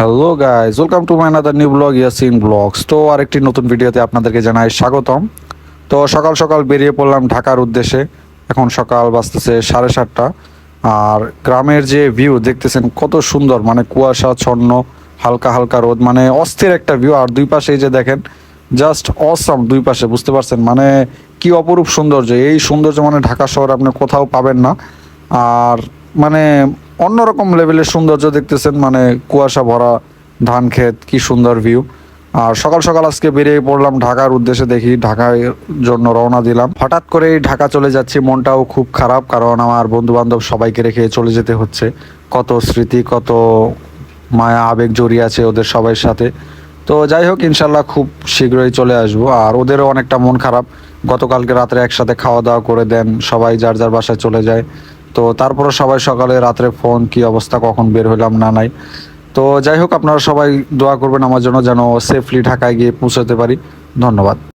Hello guys, welcome to my another new blog Yasin blogs. তো আরেকটি নতুন ভিডিওতে আপনাদেরকে জানাই স্বাগতম। তো সকাল সকাল বেরিয়ে পড়লাম ঢাকার উদ্দেশ্যে। এখন সকাল বাজতেছে 7:30। আর গ্রামের যে ভিউ দেখতেছেন কত সুন্দর, মানে কুয়াশাচ্ছন্ন, হালকা হালকা রোদ, মানে অস্থির একটা ভিউ। আর দুই পাশে এই যে দেখেন, জাস্ট অসাম। দুই পাশে বুঝতে পারছেন মানে কি অপরূপ সৌন্দর্য। এই সৌন্দর্য মানে ঢাকা শহরে আপনি কোথাও পাবেন না। আর মানে অন্যরকম লেভেলের সৌন্দর্য দেখতেছেন, মানে কুয়াশা ভরা ধান ক্ষেত, কি সুন্দর ভিউ। আর সকাল সকাল আজকে বেরিয়ে পড়লাম ঢাকার উদ্দেশ্যে, দেখি ঢাকার জন্য রওনা দিলাম। হঠাৎ করেই ঢাকা চলে যাচ্ছি, মনটাও খুব খারাপ, কারণ আমার বন্ধু বান্ধব সবাইকে রেখে চলে যেতে হচ্ছে। কত স্মৃতি, কত মায়া আবেগ জড়িয়ে আছে ওদের সবার সাথে। তো যাই হোক, ইনশাল্লাহ খুব শীঘ্রই চলে আসবো। আর ওদেরও অনেকটা মন খারাপ, গতকালকে রাত্রে একসাথে খাওয়া দাওয়া করে দেন, সবাই যার যার বাসায় চলে যায়। তো তারপরে সবাই সকালে রাত্রে ফোন, কি অবস্থা, কখন বের হইলাম না নাই। তো যাই হোক, আপনারা সবাই দোয়া করবেন আমার জন্য, যেন সেফলি ঢাকায় গিয়ে পৌঁছাতে পারি। ধন্যবাদ।